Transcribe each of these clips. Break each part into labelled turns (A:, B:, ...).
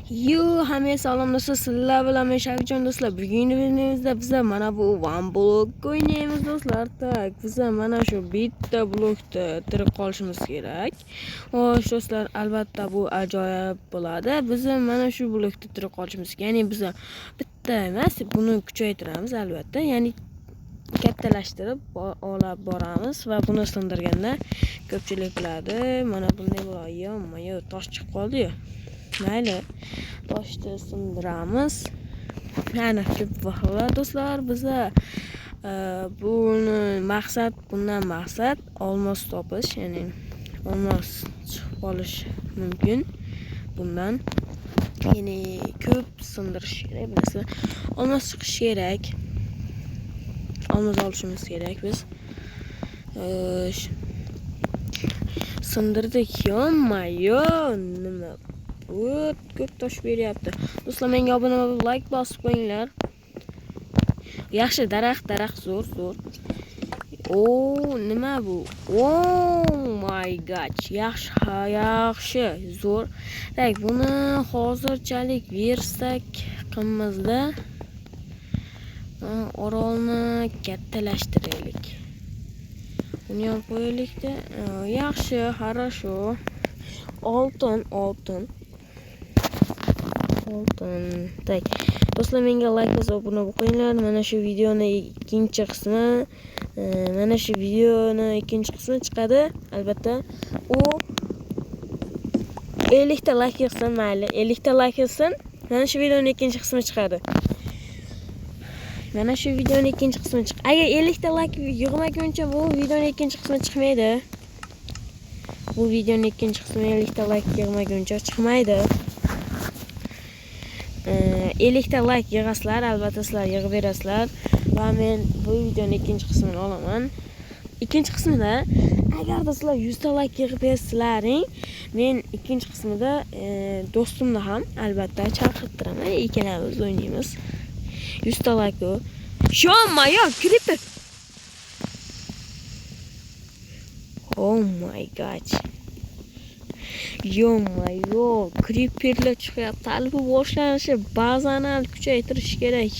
A: Hamma salom do'stlar, sizlar bilan men Shafijon do'stlar. Bugungi videomizda biz mana bu one block o'ynaymiz do'stlar. Tak, biz mana shu bitta blokda tirik qolishimiz kerak. Xo'sh do'stlar, albatta bu ajoyib bo'ladi. Biz mana shu blokda tirik qolishimiz kerak. Ya'ni biz bitta emas, buni kuchaytiramiz albatta. Ya'ni kattalashtirib olib boramiz va buni sindirganda ko'pchilik biladi. Mana bunday bo'ladi. Tosh chiqib qoldi-yu. Mayli, toshni sindiramiz. Mana ko'p vaqtlar do'stlar, biza bundan maqsad olmos topish, ya'ni olmos chiqib olish mumkin bundan. Ya'ni ko'p sindirish kerak, bilasizlar. Olmos chiqish kerak. Olmos olishimiz kerak biz. Sindirdik. Nima? Ko'p tosh beryapti. Do'stlar, menga obuna bo'lib like bosib qo'yinglar. Yaxshi, daraxt zo'r. Nima bu? My god. Yaxshi, zo'r. Tak, buni hozirchalik versak qilmizda. Orolni kattalashtiraylik. Buni ham qo'yaylik-da. Yaxshi, хорошо. Oltin. Tak. Do'stlar, menga like bosib obuna qo'yinglar. Mana shu videoning ikkinchi qismi chiqadi. Albatta, u 50 ta like yig'sin, mayli. 50 ta like yig'sin. Mana shu videoning ikkinchi qismi chiqadi. Agar 50 ta like yig'maguncha bu videoning ikkinchi qismi chiqmaydi. Bu videoning ikkinchi qismi 50 ta like yig'maguncha chiqmaydi. 50 ta like yig'asizlar, albatta sizlar yig'ib berasizlar va men bu videoning ikkinchi qismini olaman. Ikkinchi qismida agar sizlar 100 ta like yig'ib bersizlaring, men ikkinchi qismida do'stimni ham albatta chaqirtiraman. Ikkalamiz o'ynaymiz. 100 ta like o. Creeper. Oh my god. Creeperlar chiqyapti. Albatta boshlanishi ba'zan kuchaytirish kerak.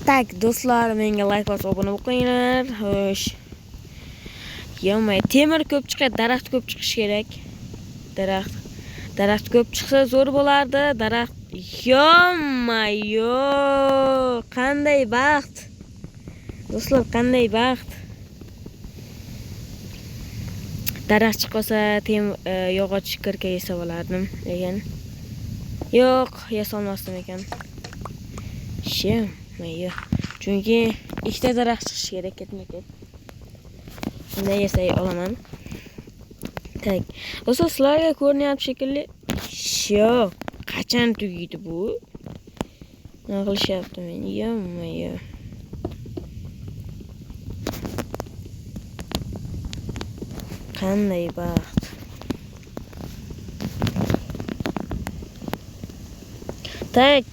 A: Tak, do'stlar, menga like bosib obuna qo'yinglar. Xo'sh. Temir ko'p chiqadi, daraxt ko'p chiqishi kerak. Daraxt ko'p chiqsa zo'r bo'lardi. Daraxt. Qanday baxt. Do'stlar, qanday baxt. Daraxt chiqsa, yog'och kirka yesa bo'lardim, lekin yo'q, yesa olmasdim ekan. Chunki ikkita daraxt chiqishi kerak ketma-ket. Shunday yesa olaman. Tak. Do'stlar, sizlarga ko'rinyapti shekilli. Qachon tugaydi bu? Nima qilishyapti men? Qanday baxt. Tak.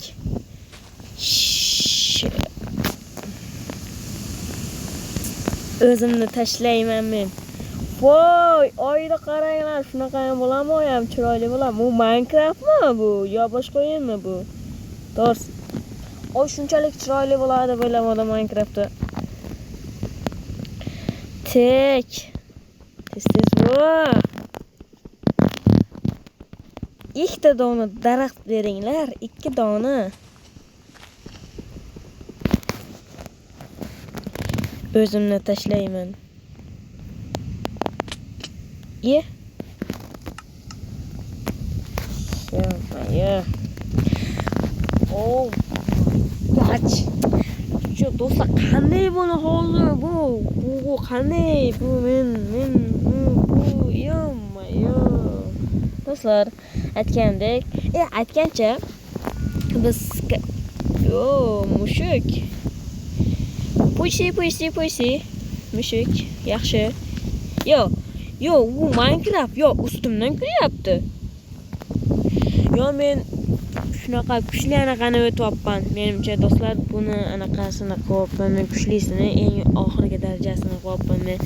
A: O'zimni tashlayman men. Voy, oyda qaranglar, shunaqa ham bo'ladimi? Ham chiroyli bo'ladimi? Bu Minecraftmi bu? Yo boshqa o'yinmi bu? To'g'ri. Shunchalik chiroyli bo'ladi bo'lamadim Minecraftda. Tek. Tez bu. Ikkita dona daraxt beringlar, 2 dona. O'zimni tashlayman. Do'stlar, qanday buni hozir bu qanday bu men do'stlar, aytgancha biz mushuk. Pusi. Mushuk, yaxshi. Bu Minecraft, ustimdan kulyapti. Men shunaqa kuchli anaqani o'tyapman. Menimcha do'stlar, buni anaqasini qo'yapman. Men kuchlisini eng oxirgi darajasini qo'yapman. Men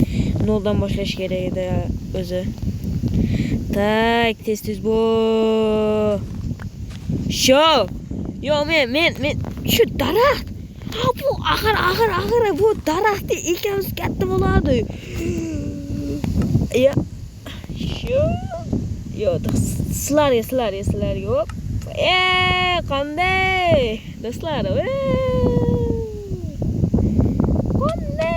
A: noldan boshlash kerak edi o'zi. Tak, tez bu. Shu. Yo, men shu daraxt. Ha, bu axir bu daraxtni ekamiz katta bo'ladi. Ya. Shu. Yo, sizlar yo'q. Qanday? Do'stlar, qanday?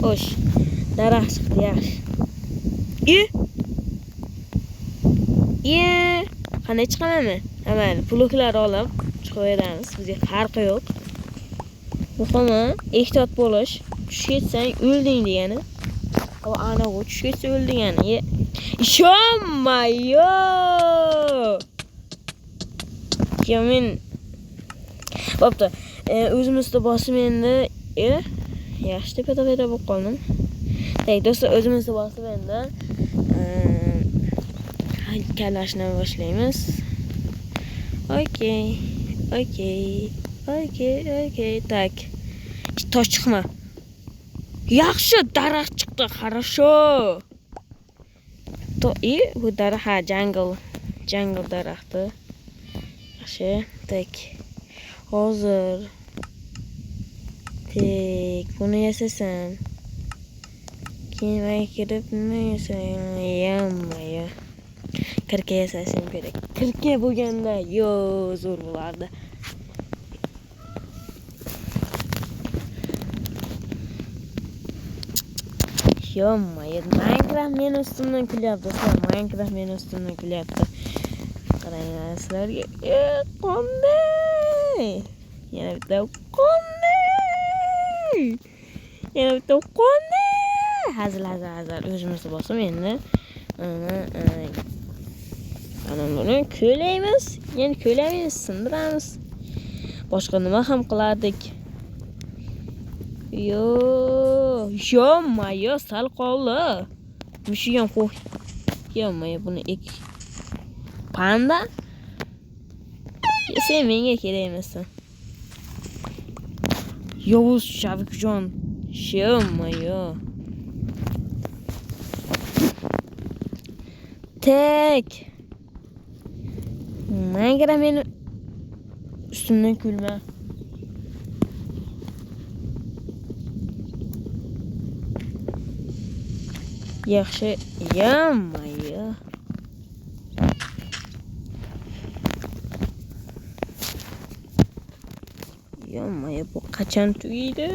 A: Xo'sh, daraxt chiqdi, yaxshi. Qanday chiqamanmi? Mayli, bloklar olib chiqaveramiz. Bizga farqi yo'q. Muhimi, ehtiyot bo'lish. Tushib ketsang o'lding degani. Ana bu tushib ketsa o'lding degani. Ishonmayo. Men bo'pti. O'zimizda bosib endi, yaxshi tepada bo'lib qoldim. Do'stlar, o'zimizda bosib endi kalashni boshlaymiz. Okey. Tak. Tosh chiqma. Yaxshi, daraxt chiqdi, хорошо. Bu daraxt jungle daraxti. Yaxshi, tak. Hozir tek buni yasasam. Keyin kirib nima yasayman? Kirka yasashim kerak. Kirka bo'lganda zo'r bo'lardi. Minecraft men ustimdan kulyapti, do'stlar. Qaranglar sizlarga. Qanday? Yana bitta qanday? Hazil. O'zimizni bosim endi. Ana buni ko'laymiz. Yana ko'laymiz, sindiramiz. Boshqa nima ham qilardik? Mayo sal qoldi. Mushi ham qo'y. Mayo buni ek. Panda? Sen menga kerak emassan. Yovuz Shavikjon. Mayo. Tek. Menga meni ustimdan kulma. Yaxshi, Mayo. Mayo, bu qachon tugaydi?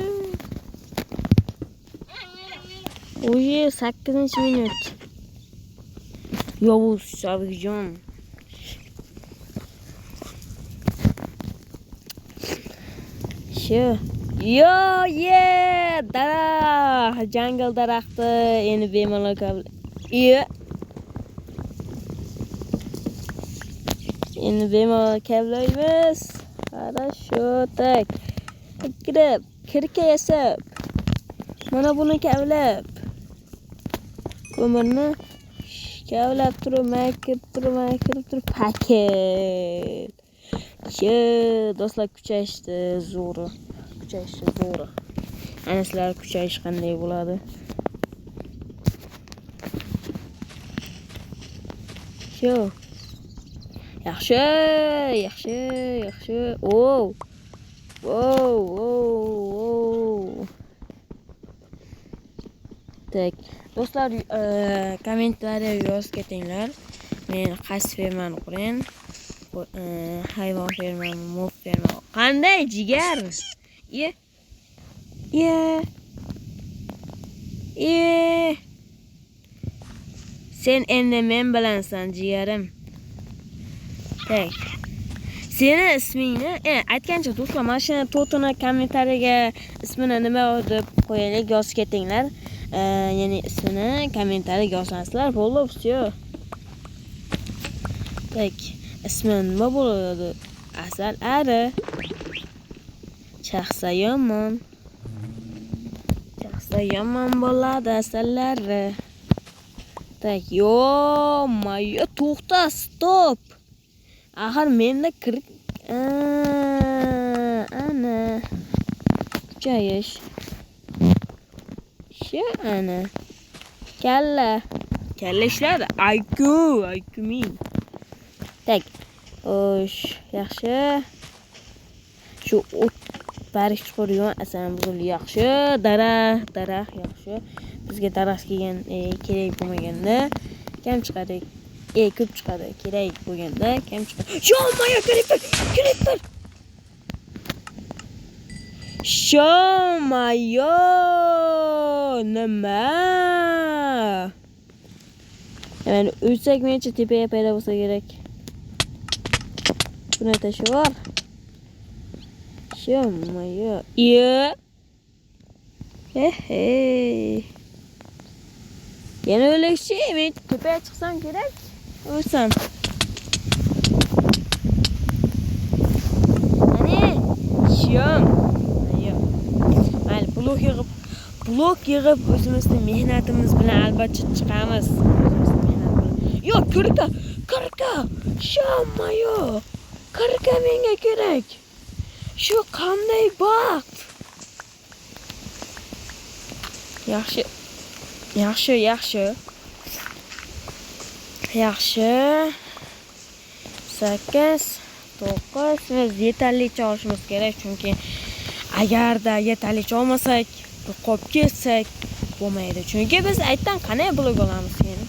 A: 8-minut. Yovuz Shavikjon. Daraxt, jungle daraxti, endi bemalol qabul. Endi bemalol qabullaymiz. Хорошо, tak. Kirka yasab. Mana buni qabulab. Ko'mirni qabulab turib, paket. Do'stlar, kuchayishdi zo'ri. Ana sizlar kuchayish qanday bo'ladi? Yaxshi. Tak. Do'stlar, kommentariyaga yozib ketinglar. Men qaysi fermani qurayin? Hayvon fermami, mo'p fermami? Qanday jigar? Sen endi men bilansan, jigarim. Tak. Seni ismingni, aytgancha do'stlar, mana shu to'tini kommentariyaga ismini nima deb qo'yaylik, yozib ketinglar. Ya'ni ismini kommentariyaga yozasizlar, bo'ldi, всё. Tak. Ismi nima bo'ladi? Asal ari. Chaqsa yomon bo'ladi asallari. Tak, mayo, to'xta, stop. Axir menda ana kuchayish. Ana. Kalla ishladi. Ayku min. Tak. Osh, yaxshi. Shu o't barish chiqargan asan buzil yaxshi. Daraxt yaxshi. Bizga daraxt kelgan kerak bo'lmaganda kam chiqadi. Ko'p chiqadi. Kerak bo'lganda kam chiqadi. Sho'mayo creeper. Sho'mayo nima? Yani o'lsak mencha tepaga paydo bo'lsa kerak. Buni tashvar. Sho'mayo. Yana o'lakchi, men tepaga chiqsam kerak. O'lsam. Ani, sho'mayo. Mayli, blok yig'ib o'zimizning mehnatimiz bilan albatta chiqamiz. Yo, kirka. Sho'mayo. Kirka menga kerak. Shu qanday baxt. Yaxshi. 8, 9 biz yetarlicha olishimiz kerak, chunki agarda yetarlicha olmasak, qolib ketsak bo'lmaydi. Chunki biz aytdan qanday blok olamiz endi.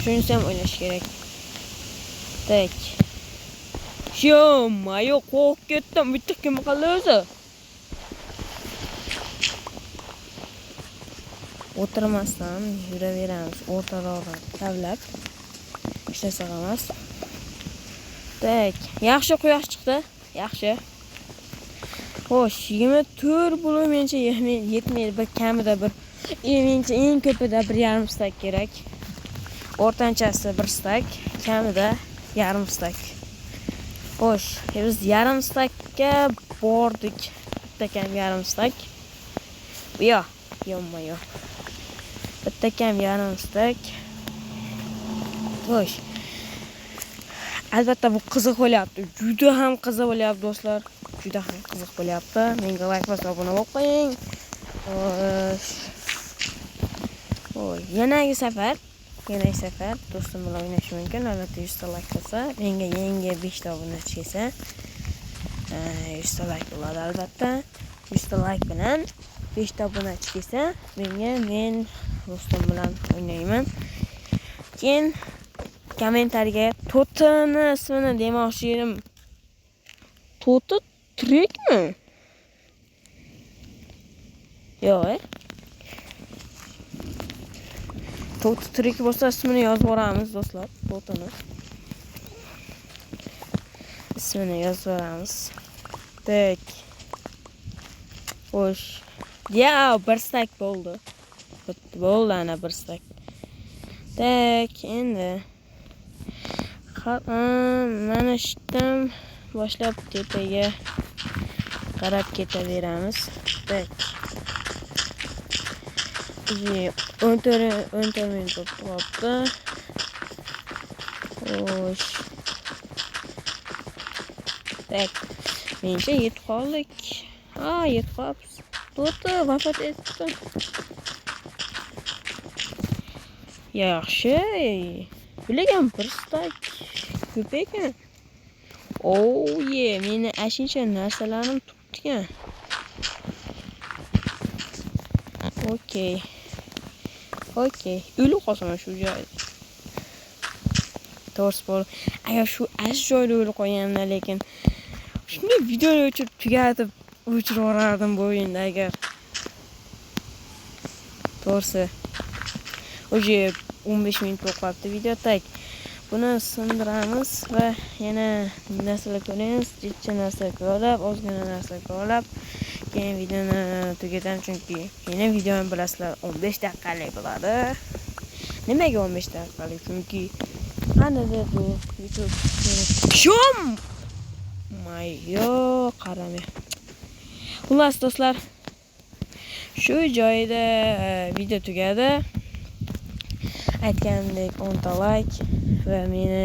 A: Shunisi ham o'ylash kerak. Tak. Sho'mayo qo'rqib ketdim. Bitta kim qildi o'zi? O'tirmasdan yuraveramiz. O'rtaroqda kavlab ishlasak emas. Tak, yaxshi quyosh chiqdi. Yaxshi. Xo'sh, 24 bo'lib mencha yetmaydi. Bir kamida bir mencha eng ko'pida 1,5 stak kerak. O'rtanchasi 1 stak, kamida 1,5 stak. Xo'sh, biz 1,5 stakka bordik. Bitta kam 1,5 stak. Yo'mayo. Bitta kam 1,5 stak. Xo'sh. Albatta bu qiziq bo'lyapti. Juda ham qiziq bo'lyapti do'stlar. Juda ham qiziq bo'lyapti. Menga like va obuna bo'lib qo'ying. Xo'sh, yangi safar do'stim bilan o'ynash mumkin. Albatta 100 ta like qilsa, menga yangi 5 ta obunachi kelsa, 100 ta like bo'ladi albatta. 100 ta like bilan 5 ta obunachi kelsa, men do'stim bilan o'ynayman. Keyin kommentariga Totani ismini demoqchi edim. Tota trekmi? Yo'q, Tota trek bo'lsa ismini yozib yuboramiz do'stlar. Totani ismini yozib yuboramiz. Tak. Xo'sh. Ya, 1 stak bo'ldi. Bo'ldi ana 1 stak. Tak, endi mana shundan boshlab tepaga qarab ketaveramiz. Tak. 14 minut qoldi. Xo'sh. Tak. Mencha yetib qoldik. Yetib qolibmiz. Tota vafot etdi. Yaxshi. Bilagan 1 stak ko'p ekan. Meni ashincha narsalarim tutgan. Okey. O'lib qolsam shu joyda. To'g'risi bor. Agar shu joyda o'lib qolganimda, lekin shuni videoni o'chirib tugatib o'chirib yuborardim bu o'yinda agar. To'g'risi. O'sha 15 minut qolibdi video. Tak. Buni sindiramiz va yana narsalar ko'ramiz. Jichcha narsa ko'rib, ozgina narsa ko'rib, keyin videoni tugatamiz, chunki keyin videoni bilasizlar 15 daqiqalik bo'ladi. Nimaga 15 daqiqalik? Chunki qanday bu YouTube Sho'mayo qaramay. Xullas do'stlar, shu joyda video tugadi. Aytganimdek 10 ta like va meni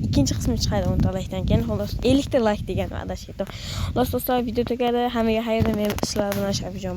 A: ikkinchi qismi chiqadi 10 ta likedan keyin. Xolos 50 ta like degan adashib ketdim. Xullas do'stlar, video tugadi. Hammaga xayr, men sizlar bilan Shafijon